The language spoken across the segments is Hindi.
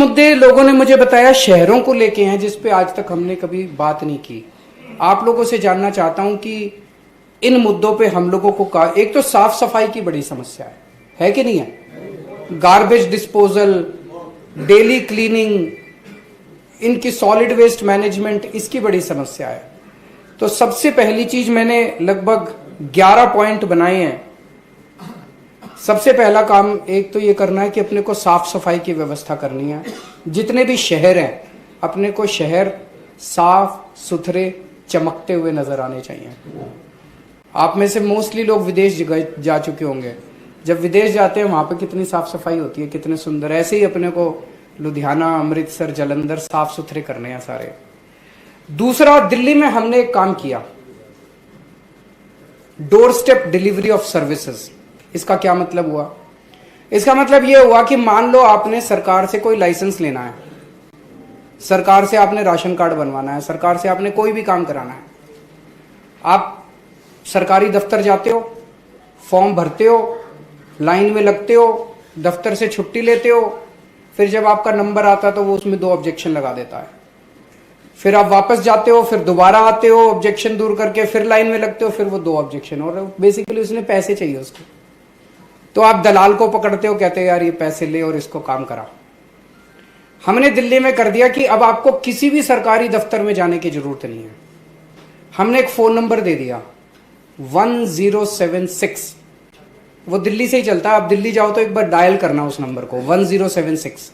मुद्दे लोगों ने मुझे बताया शहरों को लेके हैं जिस पे आज तक हमने कभी बात नहीं की। आप लोगों से जानना चाहता हूं कि इन मुद्दों पे हम लोगों को एक तो साफ सफाई की बड़ी समस्या है कि नहीं है? गार्बेज डिस्पोजल, डेली क्लीनिंग, इनकी सॉलिड वेस्ट मैनेजमेंट, इसकी बड़ी समस्या है। तो सबसे पहली चीज मैंने लगभग 11 पॉइंट बनाए हैं। सबसे पहला काम एक तो ये करना है कि अपने को साफ सफाई की व्यवस्था करनी है। जितने भी शहर हैं अपने को शहर साफ सुथरे चमकते हुए नजर आने चाहिए। आप में से मोस्टली लोग विदेश जा चुके होंगे। जब विदेश जाते हैं वहां पे कितनी साफ सफाई होती है, कितने सुंदर। ऐसे ही अपने को लुधियाना, अमृतसर, जालंधर साफ सुथरे करने हैं सारे। दूसरा, दिल्ली में हमने एक काम किया, door step delivery of services. इसका क्या मतलब हुआ? इसका मतलब यह हुआ कि मान लो आपने सरकार से कोई लाइसेंस लेना है, सरकार से आपने राशन कार्ड बनवाना है, सरकार से आपने कोई भी काम कराना है। आप सरकारी दफ्तर जाते हो, फॉर्म भरते हो, लाइन में लगते हो, दफ्तर से छुट्टी लेते हो, फिर जब आपका नंबर आता है तो वो उसमें 2 ऑब्जेक्शन लगा देता है। फिर आप वापस जाते हो, फिर दोबारा आते हो ऑब्जेक्शन दूर करके, फिर लाइन में लगते हो, फिर वो 2 ऑब्जेक्शन। और बेसिकली उसने पैसे चाहिए उसको, तो आप दलाल को पकड़ते हो, कहते हो यार ये पैसे ले और इसको काम करा। हमने दिल्ली में कर दिया कि अब आपको किसी भी सरकारी दफ्तर में जाने की जरूरत नहीं है। हमने एक फोन नंबर दे दिया 1076, वो दिल्ली से ही चलता है। आप दिल्ली जाओ तो एक बार डायल करना उस नंबर को, 1076।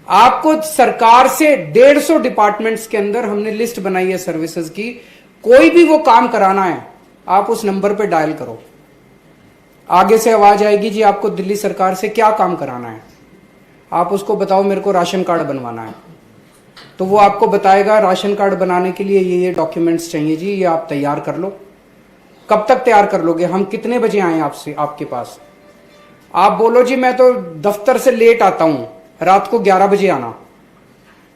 आपको सरकार से 150 डिपार्टमेंट्स के अंदर हमने लिस्ट बनाई है सर्विसेज की। कोई भी वो काम कराना है आप उस नंबर पे डायल करो, आगे से आवाज आएगी जी आपको दिल्ली सरकार से क्या काम कराना है। आप उसको बताओ मेरे को राशन कार्ड बनवाना है, तो वो आपको बताएगा राशन कार्ड बनाने के लिए ये डॉक्यूमेंट्स चाहिए जी, ये आप तैयार कर लो। कब तक तैयार कर लोगे? हम कितने बजे आए आपसे आपके पास? आप बोलो जी मैं तो दफ्तर से लेट आता हूं, रात को 11 बजे आना।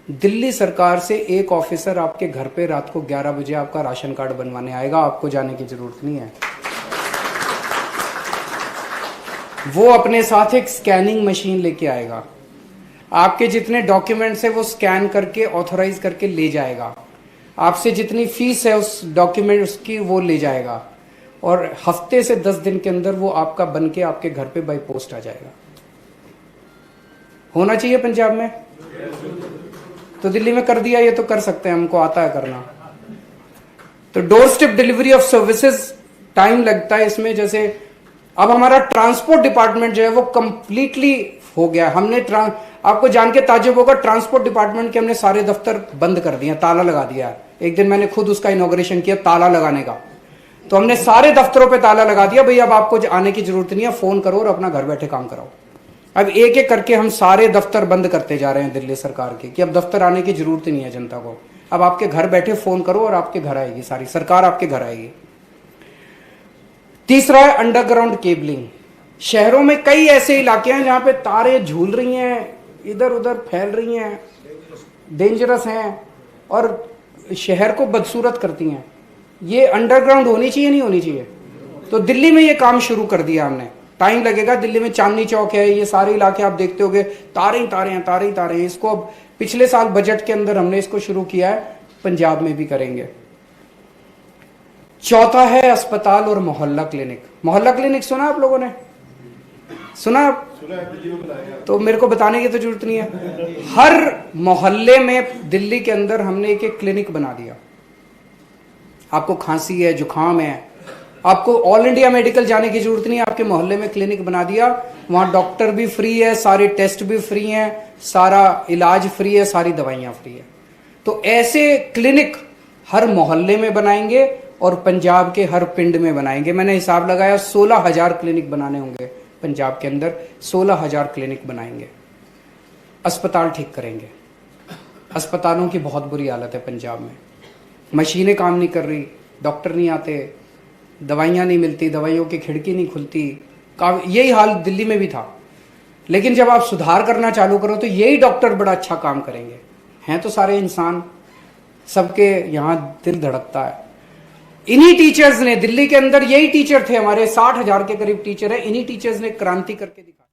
दिल्ली सरकार से एक ऑफिसर आपके घर पे रात को 11 बजे आपका राशन कार्ड बनवाने आएगा, आपको जाने की जरूरत नहीं है। वो अपने साथ एक स्कैनिंग मशीन लेके आएगा, आपके जितने डॉक्यूमेंट्स है वो स्कैन करके ऑथराइज करके ले जाएगा। आपसे जितनी फीस है उस डॉक्यूमेंट उसकी वो ले जाएगा, और हफ्ते से 10 दिन के अंदर वो आपका बन के आपके घर पे बाई पोस्ट आ जाएगा। होना चाहिए पंजाब में, तो दिल्ली में कर दिया। ये तो कर सकते हैं, हमको आता है करना। तो door step delivery of services, time लगता है इसमें। जैसे अब हमारा ट्रांसपोर्ट डिपार्टमेंट जो है वो कंप्लीटली हो गया। हमने आपको जान के ताज्जुब होगा, ट्रांसपोर्ट डिपार्टमेंट के हमने सारे दफ्तर बंद कर दिए, ताला लगा दिया। एक दिन मैंने खुद उसका इनॉग्रेशन किया, ताला लगाने का। तो हमने सारे दफ्तरों पे ताला लगा दिया, भाई अब आपको आने की जरूरत नहीं है, फोन करो और अपना घर बैठे काम कराओ। अब एक एक करके हम सारे दफ्तर बंद करते जा रहे हैं दिल्ली सरकार के, कि अब दफ्तर आने की जरूरत ही नहीं है जनता को। अब आपके घर बैठे फोन करो और आपके घर आएगी, सारी सरकार आपके घर आएगी। तीसरा है अंडरग्राउंड केबलिंग। शहरों में कई ऐसे इलाके हैं जहां पे तारें झूल रही हैं, इधर उधर फैल रही हैं, डेंजरस हैं और शहर को बदसूरत करती हैं। ये अंडरग्राउंड होनी चाहिए, नहीं होनी चाहिए? तो दिल्ली में ये काम शुरू कर दिया हमने। टाइम लगेगा। दिल्ली में चांदनी चौक है, ये सारे इलाके आप देखते होंगे, तारे ही तारे हैं, तारे ही तारे हैं। इसको अब पिछले साल बजट के अंदर हमने इसको शुरू किया है, पंजाब में भी करेंगे। चौथा है अस्पताल और मोहल्ला क्लिनिक। मोहल्ला क्लिनिक सुना आप लोगों ने? सुना? तो मेरे को बताने की तो जरूरत नहीं है। हर मोहल्ले में दिल्ली के अंदर हमने एक एक क्लिनिक बना दिया। आपको खांसी है, जुकाम है, आपको ऑल इंडिया मेडिकल जाने की जरूरत नहीं है, आपके मोहल्ले में क्लिनिक बना दिया। वहां डॉक्टर भी फ्री है, सारे टेस्ट भी फ्री हैं, सारा इलाज फ्री है, सारी दवाइयां फ्री है। तो ऐसे क्लिनिक हर मोहल्ले में बनाएंगे और पंजाब के हर पिंड में बनाएंगे। मैंने हिसाब लगाया 16,000 क्लिनिक बनाने होंगे पंजाब के अंदर, 16,000 क्लिनिक बनाएंगे। अस्पताल ठीक करेंगे। अस्पतालों की बहुत बुरी हालत है पंजाब में, मशीनें काम नहीं कर रही, डॉक्टर नहीं आते, दवाइयां नहीं मिलती, दवाइयों की खिड़की नहीं खुलती। यही हाल दिल्ली में भी था। लेकिन जब आप सुधार करना चालू करो तो यही डॉक्टर बड़ा अच्छा काम करेंगे। हैं तो सारे इंसान, सबके यहाँ दिल धड़कता है। इन्हीं टीचर्स ने, दिल्ली के अंदर यही टीचर थे हमारे, 60,000 के करीब टीचर है, इन्हीं टीचर्स ने क्रांति करके दिखाया।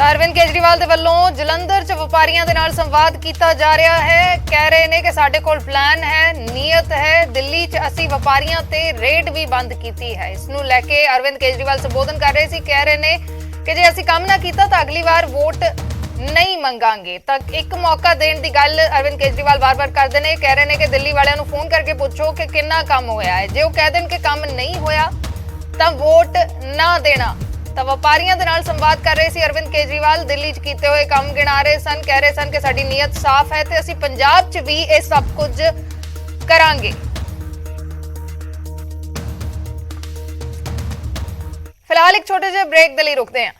ਅਰਵਿੰਦ ਕੇਜਰੀਵਾਲ ਦੇ ਵੱਲੋਂ ਜਲੰਧਰ 'ਚ ਵਪਾਰੀਆਂ ਦੇ ਨਾਲ ਸੰਵਾਦ ਕੀਤਾ ਜਾ ਰਿਹਾ ਹੈ। ਕਹਿ ਰਹੇ ਨੇ ਕਿ ਸਾਡੇ ਕੋਲ ਪਲਾਨ ਹੈ, ਨੀਅਤ ਹੈ। ਦਿੱਲੀ 'ਚ ਅਸੀਂ ਵਪਾਰੀਆਂ ਤੇ ਰੇਡ ਵੀ ਬੰਦ ਕੀਤੀ ਹੈ। ਇਸ ਨੂੰ ਲੈ ਕੇ ਅਰਵਿੰਦ ਕੇਜਰੀਵਾਲ ਸੰਬੋਧਨ ਕਰ ਰਹੇ ਸੀ। ਕਹਿ ਰਹੇ ਨੇ ਕਿ ਜੇ ਅਸੀਂ ਕੰਮ ਨਾ ਕੀਤਾ ਤਾਂ ਅਗਲੀ ਵਾਰ ਵੋਟ नहीं मंगांगे। तक एक मौका देने की गल अरविंद केजरीवाल बार बार करते हैं। कह रहे हैं कि दिल्ली वालियां नूं फोन करके पूछो कि कितना काम होया है। जो कह देन कि काम नहीं होया तां वोट ना देना। तो व्यापारियों के नाल संवाद कर रहे सी अरविंद केजरीवाल। दिल्ली च कीते हुए काम गिना रहे सन। कह रहे सन कि साडी नीयत साफ है ते असीं पंजाब च भी ये सब कुछ करांगे। फिलहाल एक छोटे जे ब्रेक दे लई रुकते हैं।